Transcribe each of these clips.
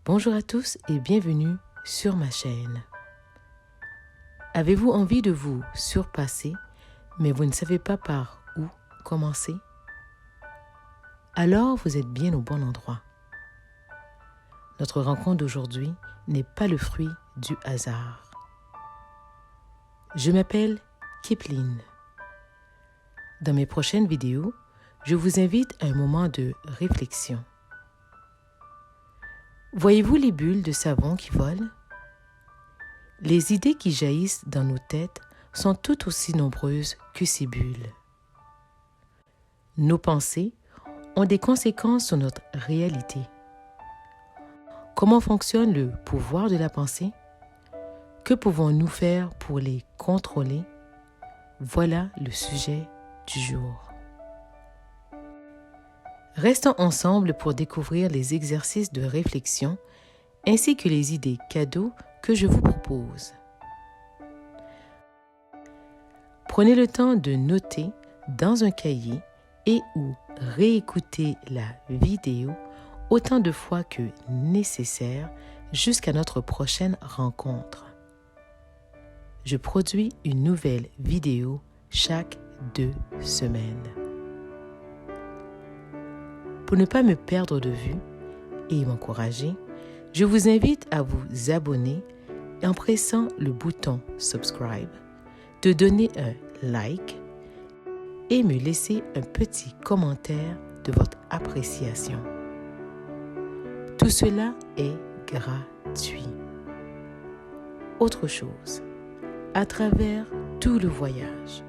Bonjour à tous et bienvenue sur ma chaîne. Avez-vous envie de vous surpasser, mais vous ne savez pas par où commencer? Alors vous êtes bien au bon endroit. Notre rencontre d'aujourd'hui n'est pas le fruit du hasard. Je m'appelle Kipline. Dans mes prochaines vidéos, je vous invite à un moment de réflexion. Voyez-vous les bulles de savon qui volent? Les idées qui jaillissent dans nos têtes sont tout aussi nombreuses que ces bulles. Nos pensées ont des conséquences sur notre réalité. Comment fonctionne le pouvoir de la pensée? Que pouvons-nous faire pour les contrôler? Voilà le sujet du jour. Restons ensemble pour découvrir les exercices de réflexion ainsi que les idées cadeaux que je vous propose. Prenez le temps de noter dans un cahier et ou réécouter la vidéo autant de fois que nécessaire jusqu'à notre prochaine rencontre. Je produis une nouvelle vidéo chaque 2 semaines. Pour ne pas me perdre de vue et m'encourager, je vous invite à vous abonner en pressant le bouton « Subscribe », de donner un like et me laisser un petit commentaire de votre appréciation. Tout cela est gratuit. Autre chose, à travers tout le voyage,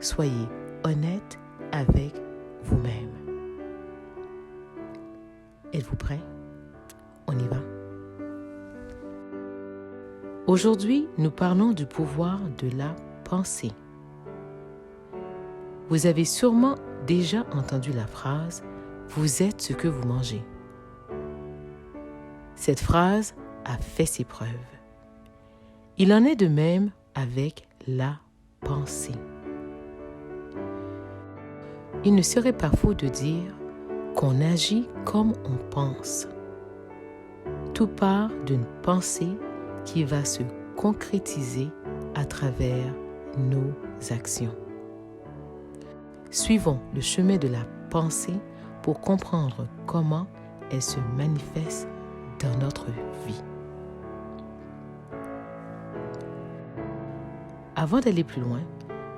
soyez honnête avec vous-même. Êtes-vous prêts? On y va? Aujourd'hui, nous parlons du pouvoir de la pensée. Vous avez sûrement déjà entendu la phrase « Vous êtes ce que vous mangez ». Cette phrase a fait ses preuves. Il en est de même avec la pensée. Il ne serait pas faux de dire qu'on agit comme on pense. Tout part d'une pensée qui va se concrétiser à travers nos actions. Suivons le chemin de la pensée pour comprendre comment elle se manifeste dans notre vie. Avant d'aller plus loin,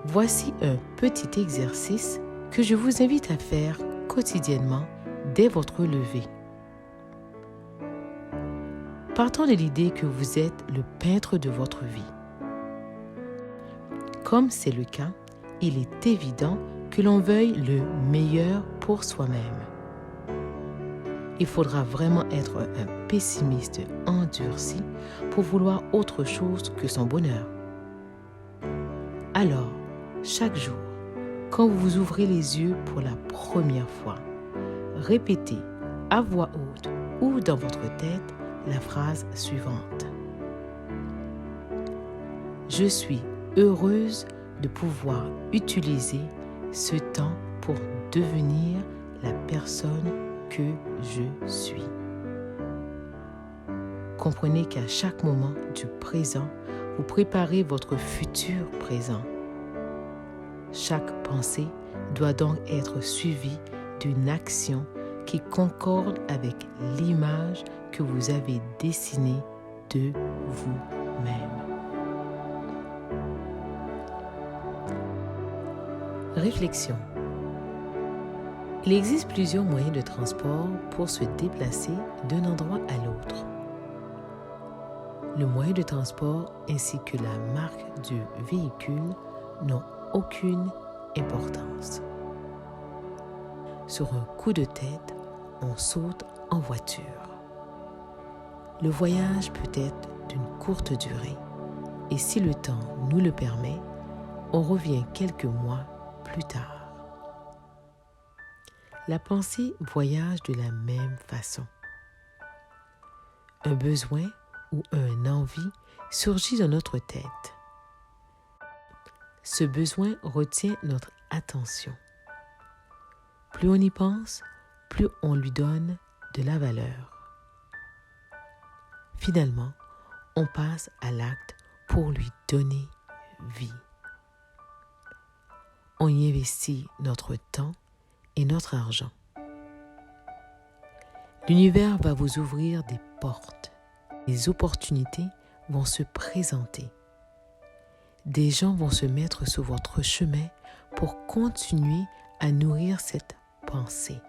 voici un petit exercice que je vous invite à faire quotidiennement dès votre lever. Partons de l'idée que vous êtes le peintre de votre vie. Comme c'est le cas, il est évident que l'on veuille le meilleur pour soi-même. Il faudra vraiment être un pessimiste endurci pour vouloir autre chose que son bonheur. Alors, chaque jour, quand vous ouvrez les yeux pour la première fois, répétez à voix haute ou dans votre tête la phrase suivante. Je suis heureuse de pouvoir utiliser ce temps pour devenir la personne que je suis. Comprenez qu'à chaque moment du présent, vous préparez votre futur présent. Chaque pensée doit donc être suivie d'une action qui concorde avec l'image que vous avez dessinée de vous-même. Réflexion. Il existe plusieurs moyens de transport pour se déplacer d'un endroit à l'autre. Le moyen de transport ainsi que la marque du véhicule n'ont aucune importance. Sur un coup de tête, on saute en voiture. Le voyage peut être d'une courte durée et si le temps nous le permet, on revient quelques mois plus tard. La pensée voyage de la même façon. Un besoin ou une envie surgit dans notre tête. Ce besoin retient notre attention. Plus on y pense, plus on lui donne de la valeur. Finalement, on passe à l'acte pour lui donner vie. On y investit notre temps et notre argent. L'univers va vous ouvrir des portes. Les opportunités vont se présenter. Des gens vont se mettre sur votre chemin pour continuer à nourrir cette pensée.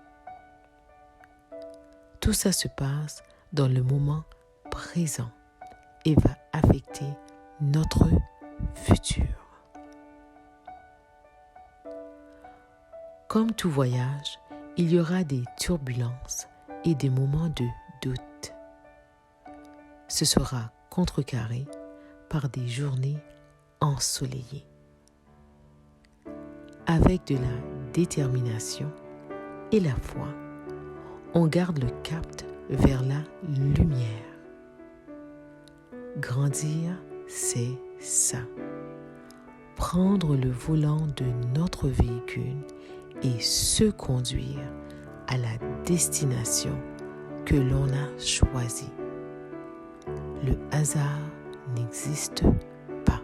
Tout ça se passe dans le moment présent et va affecter notre futur. Comme tout voyage, il y aura des turbulences et des moments de doute. Ce sera contrecarré par des journées ensoleillées. Avec de la détermination et la foi, on garde le cap vers la lumière. Grandir, c'est ça. Prendre le volant de notre véhicule et se conduire à la destination que l'on a choisie. Le hasard n'existe pas.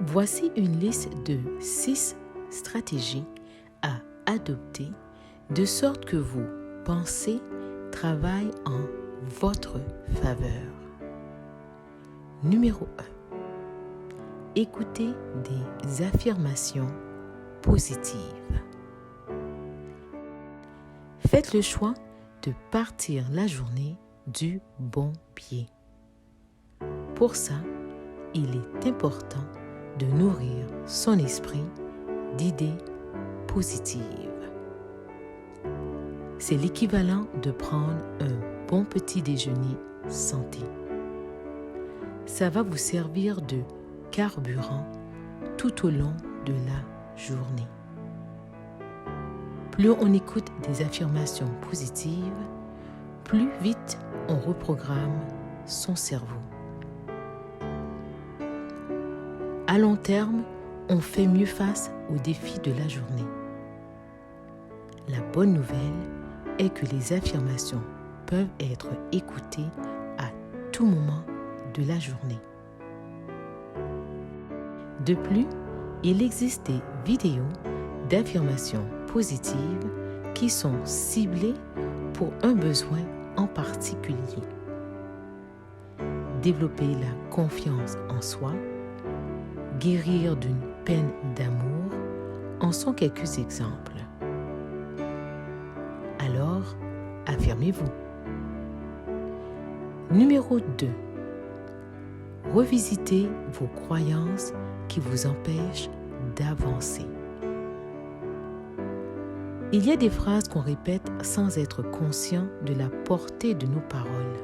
Voici une liste de 6 stratégies à adopter de sorte que vos pensées travaillent en votre faveur. Numéro 1. Écoutez des affirmations positives. Faites le choix de partir la journée du bon pied. Pour ça, il est important de nourrir son esprit d'idées positives. C'est l'équivalent de prendre un bon petit déjeuner santé. Ça va vous servir de carburant tout au long de la journée. Plus on écoute des affirmations positives, plus vite on reprogramme son cerveau. À long terme, on fait mieux face aux défis de la journée. La bonne nouvelle est que les affirmations peuvent être écoutées à tout moment de la journée. De plus, il existe des vidéos d'affirmations positives qui sont ciblées pour un besoin en particulier. Développer la confiance en soi, guérir d'une peine d'amour en sont quelques exemples. Alors, affirmez-vous. Numéro 2. Revisitez vos croyances qui vous empêchent d'avancer. Il y a des phrases qu'on répète sans être conscient de la portée de nos paroles.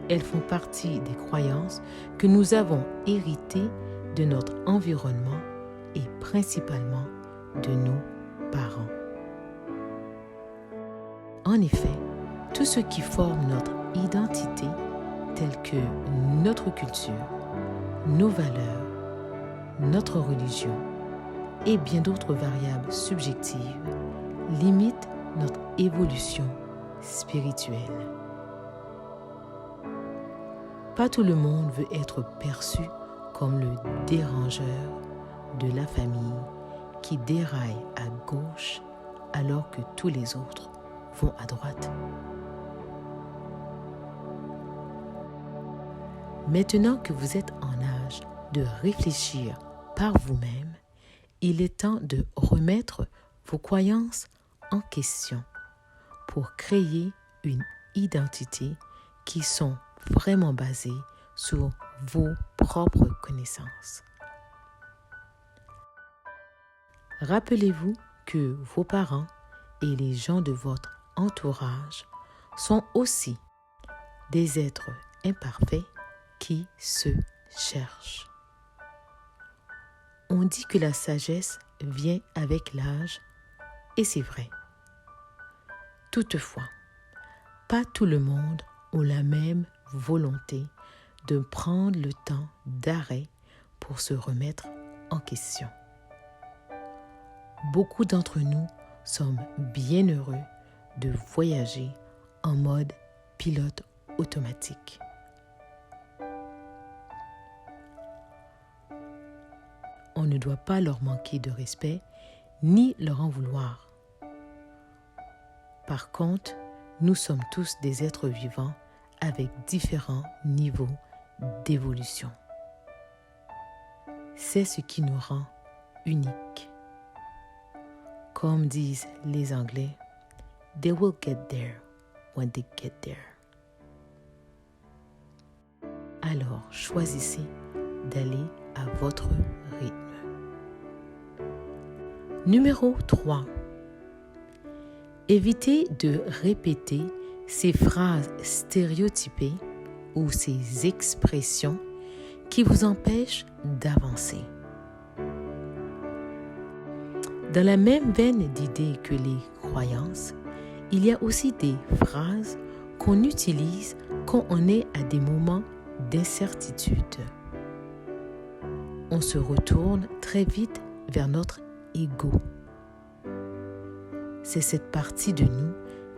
Elles font partie des croyances que nous avons héritées de notre environnement et principalement de nos parents. En effet, tout ce qui forme notre identité, telles que notre culture, nos valeurs, notre religion et bien d'autres variables subjectives, limitent notre évolution spirituelle. Pas tout le monde veut être perçu comme le dérangeur de la famille qui déraille à gauche alors que tous les autres vont à droite. Maintenant que vous êtes en âge de réfléchir par vous-même, il est temps de remettre vos croyances en question pour créer une identité qui sont vraiment basées sur vos propres connaissances. Rappelez-vous que vos parents et les gens de votre entourage sont aussi des êtres imparfaits qui se cherchent. On dit que la sagesse vient avec l'âge, et c'est vrai. Toutefois, pas tout le monde a la même volonté de prendre le temps d'arrêt pour se remettre en question. Beaucoup d'entre nous sommes bien heureux de voyager en mode pilote automatique. On ne doit pas leur manquer de respect ni leur en vouloir. Par contre, nous sommes tous des êtres vivants avec différents niveaux d'évolution. C'est ce qui nous rend uniques. Comme disent les Anglais, they will get there when they get there. Alors, choisissez d'aller à votre rythme. Numéro 3. Évitez de répéter ces phrases stéréotypées ou ces expressions qui vous empêchent d'avancer. Dans la même veine d'idées que les croyances, il y a aussi des phrases qu'on utilise quand on est à des moments d'incertitude. On se retourne très vite vers notre ego. C'est cette partie de nous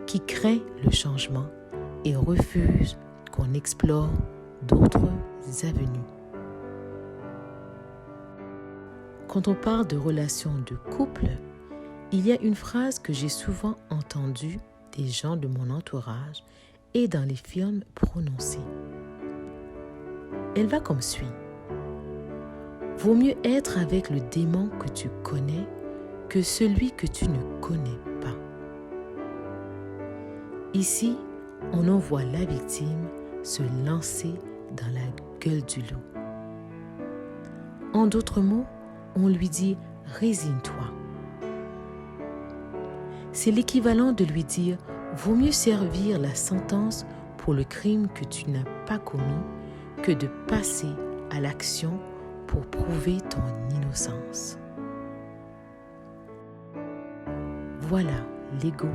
qui craint le changement et refuse qu'on explore d'autres avenues. Quand on parle de relations de couple, il y a une phrase que j'ai souvent entendue des gens de mon entourage et dans les films prononcer. Elle va comme suit. Vaut mieux être avec le démon que tu connais que celui que tu ne connais pas. Ici, on en voit la victime se lancer dans la gueule du loup. En d'autres mots, on lui dit « résigne-toi ». C'est l'équivalent de lui dire « vaut mieux servir la sentence pour le crime que tu n'as pas commis que de passer à l'action pour prouver ton innocence ». Voilà l'ego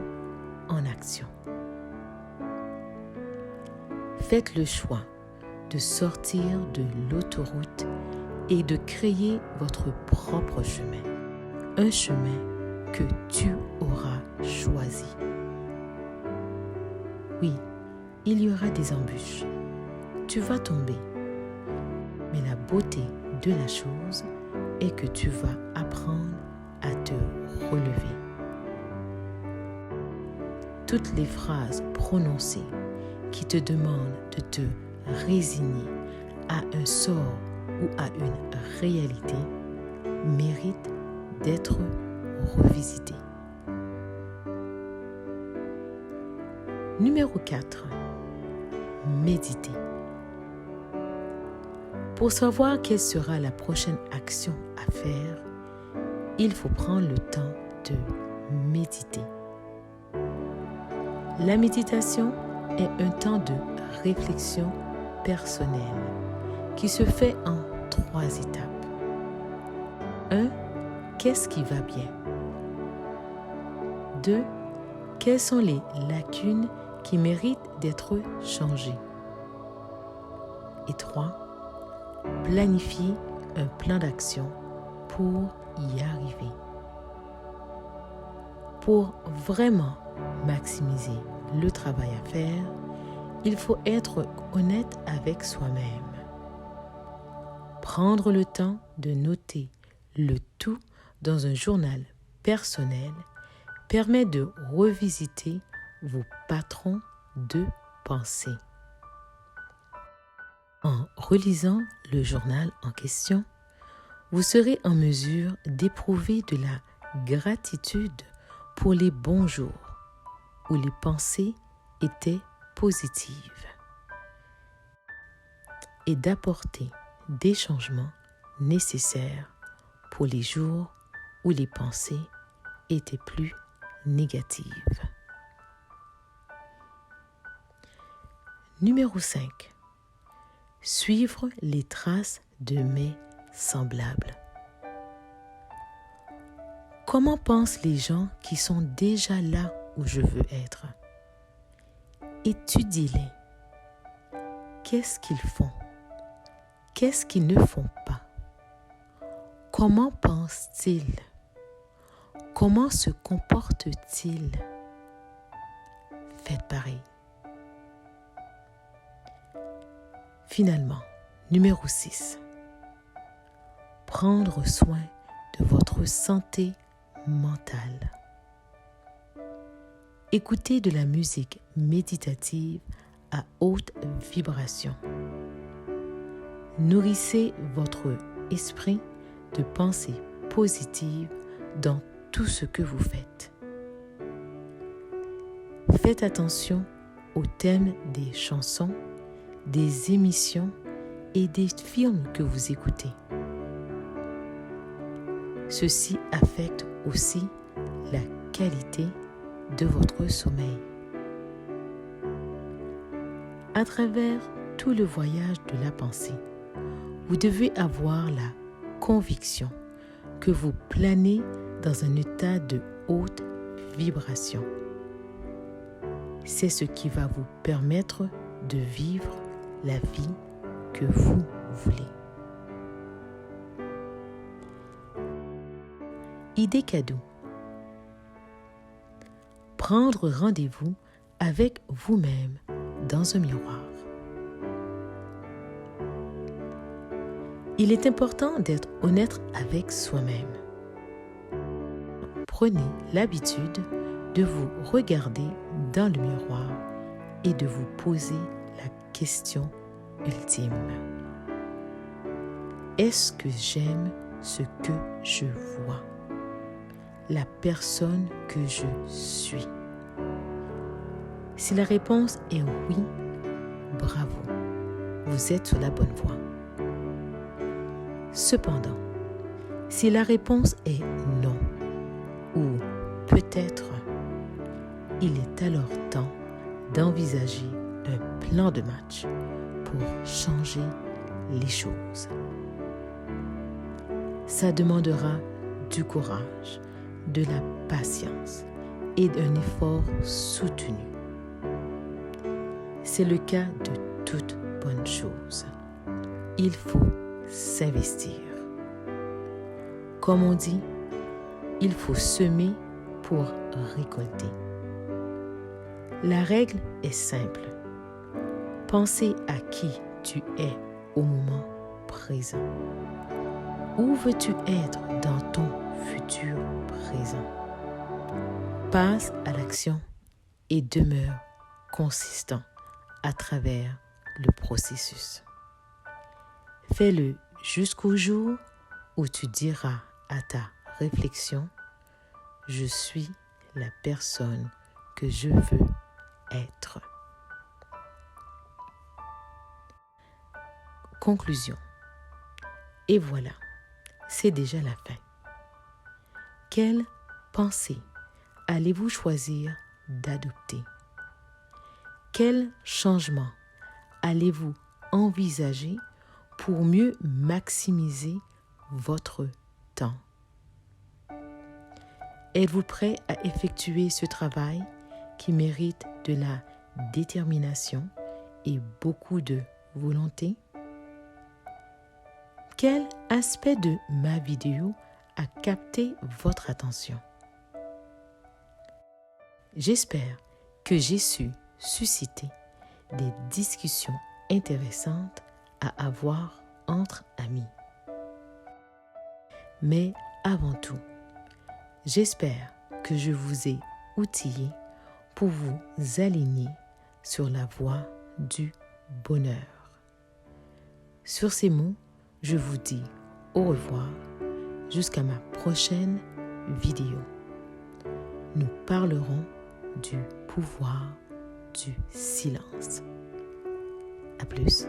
en action. Faites le choix de sortir de l'autoroute et de créer votre propre chemin. Un chemin que tu auras choisi. Oui, il y aura des embûches. Tu vas tomber. Mais la beauté de la chose est que tu vas apprendre à te relever. Toutes les phrases prononcées qui te demandent de te résigner à un sort ou à une réalité méritent d'être revisitées. Numéro 4. Méditer. Pour savoir quelle sera la prochaine action à faire, il faut prendre le temps de méditer. La méditation est un temps de réflexion personnelle qui se fait en 3 étapes. 1. Qu'est-ce qui va bien? 2. Quelles sont les lacunes qui méritent d'être changées? Et 3. Planifier un plan d'action pour y arriver. Pour vraiment maximiser le travail à faire, il faut être honnête avec soi-même. Prendre le temps de noter le tout dans un journal personnel permet de revisiter vos patrons de pensée. En relisant le journal en question, vous serez en mesure d'éprouver de la gratitude pour les bons jours où les pensées étaient positives et d'apporter des changements nécessaires pour les jours où les pensées étaient plus négatives. Numéro 5. Suivre les traces de mes semblables. Comment pensent les gens qui sont déjà là où je veux être? Étudie-les. Qu'est-ce qu'ils font? Qu'est-ce qu'ils ne font pas? Comment pensent-ils? Comment se comportent-ils? faites pareil. Finalement, numéro 6. Prendre soin de votre santé mentale. Écoutez de la musique méditative à haute vibration. Nourrissez votre esprit de pensées positives dans tout ce que vous faites. Faites attention aux thèmes des chansons, des émissions et des films que vous écoutez. Ceci affecte aussi la qualité de votre sommeil. À travers tout le voyage de la pensée, vous devez avoir la conviction que vous planez dans un état de haute vibration. C'est ce qui va vous permettre de vivre la vie que vous voulez. Idée cadeau. Prendre rendez-vous avec vous-même dans un miroir. Il est important d'être honnête avec soi-même. Prenez l'habitude de vous regarder dans le miroir et de vous poser la question ultime. Est-ce que j'aime ce que je vois? La personne que je suis? Si la réponse est oui, bravo, vous êtes sur la bonne voie. Cependant, si la réponse est non, ou peut-être, il est alors temps d'envisager un plan de match pour changer les choses. Ça demandera du courage, de la patience et d'un effort soutenu. C'est le cas de toute bonne chose. Il faut s'investir. Comme on dit, il faut semer pour récolter. La règle est simple. Pensez à qui tu es au moment présent. Où veux-tu être dans ton futur présent? Passe à l'action et demeure consistant à travers le processus. Fais-le jusqu'au jour où tu diras à ta réflexion: je suis la personne que je veux être. Conclusion. Et voilà, c'est déjà la fin. Quelle pensée allez-vous choisir d'adopter? Quel changement allez-vous envisager pour mieux maximiser votre temps? Êtes-vous prêt à effectuer ce travail qui mérite de la détermination et beaucoup de volonté? Quel aspect de ma vidéo a capté votre attention? J'espère que j'ai su susciter des discussions intéressantes à avoir entre amis. Mais avant tout, j'espère que je vous ai outillé pour vous aligner sur la voie du bonheur. Sur ces mots, je vous dis au revoir jusqu'à ma prochaine vidéo. Nous parlerons du pouvoir du silence. À plus.